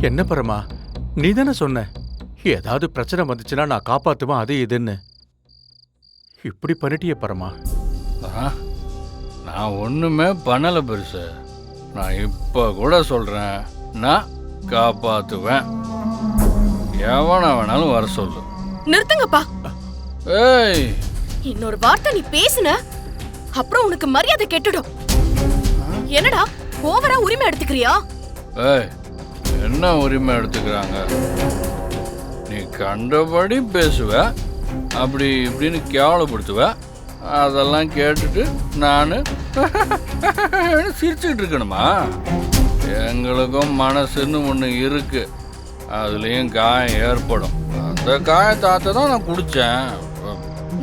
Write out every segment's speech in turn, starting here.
என்ன பரமா, நீ தானே சொன்ன ஏதாவது பிரச்சனை வந்துச்சுன்னா நான் காப்பாத்துவேன் அது இதுன்னு. இப்படி பண்ணிட்டியே பரமா. நான் ஒண்ணுமே பண்ணல பெருசு. நான் இப்ப கூட சொல்றேன், நான் காப்பாத்துவேன். எவனா வேணாலும் வர சொல்லு. நிறுத்துங்கப்பா. ஏய், இன்னொரு வார்த்தை நீ பேசுன அப்புறம் உனக்கு மரியாதை கெட்டுடும். என்னடா ஓவரா உரிமை எடுத்துக்கிறியா? ஏய், என்ன உரிமை எடுத்துக்கிறாங்க? நீ கண்டபடி பேசுவ, அப்படி இப்படின்னு கேவலப்படுத்துவ. அதெல்லாம் கேட்டுட்டு நான் சிரிச்சுக்கிட்டு இருக்கணுமா? எங்களுக்கும் மனசுன்னு ஒன்று இருக்கு, அதுலேயும் காயம் ஏற்படும். அந்த காயத்தாத்த தான் நான் குடிச்சேன்.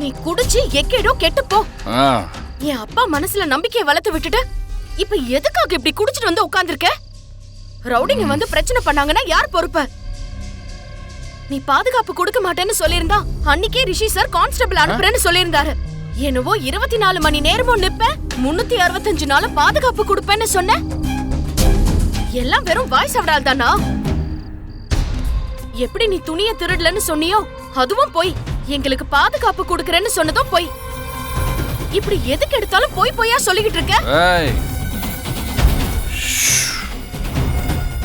நீ குடிச்சு எக்கேடோ கெட்டுப்போ. என் அப்பா மனசுல நம்பிக்கையை வளர்த்து விட்டுட்டு இப்ப எதுக்காக இப்படி குடிச்சிட்டு வந்து உட்கார்ந்திருக்க? ரவுடிங்க வந்து பிரச்சனை பண்ணாங்கன்னா யார் பொறுப்பு? நீ பாதுகாப்பு கொடுக்க மாட்டேன்னு சொல்லியிருந்தா அன்னைக்கே ரிஷி சார் கான்ஸ்டபிள் அனுப்புறேன்னு சொல்லியிருந்தாரு. என்னவோ 24 மணி நேரமும் நிப்ப, 365 நாளும் பாதுகாப்பு கொடுப்பேன்னு சொன்ன. எல்லாம் வெறும் வாய்ஸ் அவடால் தானா? எப்படி நீ துணிய திருடலன்னு சொன்னியோ அதுவும் போய், எங்களுக்கு பாதுகாப்பு கொடுக்கறேன்னு சொன்னதும் போய். இப்படி எதுக்கு எடுத்தாலும் போய் போயா சொல்லிக்கிட்டு இருக்க?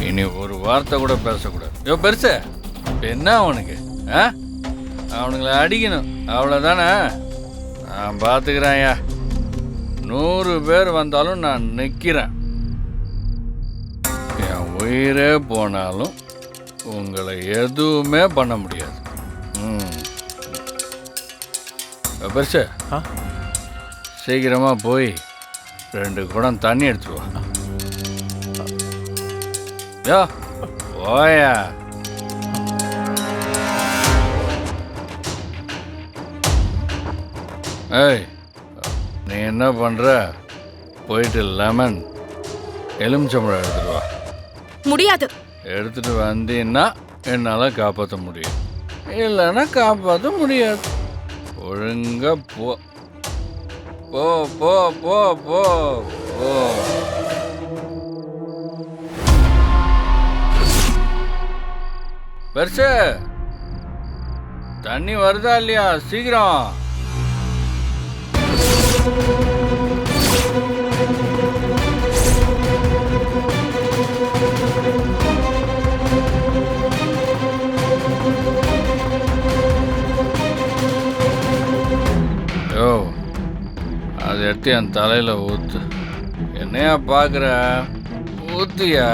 இனி ஒரு வார்த்தை கூட பேசக்கூடாது. யோ பெருசு, என்ன அவனுக்கு? அவனுங்களை அடிக்கணும் அவ்வளோதானே? நான் பார்த்துக்கிறேன்யா. 100 பேர் வந்தாலும் நான் நிற்கிறேன். என் உயிரே போனாலும் உங்களை எதுவுமே பண்ண முடியாது. பெருசு, சீக்கிரமாக போய் 2 குடம் தண்ணி எடுத்துருவா. யோ ஓயா. ஏய், நீ என்ன பண்ணுற? போயிட்டு லெமன் எலுமிச்சம்பழம் எடுத்துட்டு வா. முடியாது. எடுத்துட்டு வந்தீங்கன்னா என்னால் காப்பாற்ற முடியும், இல்லைன்னா காப்பாற்ற முடியாது. ஒழுங்கா போ போ போ போ போ போ. பெருசு, தண்ணி வருதா இல்லையா? சீக்கிரம். யோ, அதை எடுத்து என் தலையில் ஊத்து. என்னையா பார்க்குற? ஊத்தியா?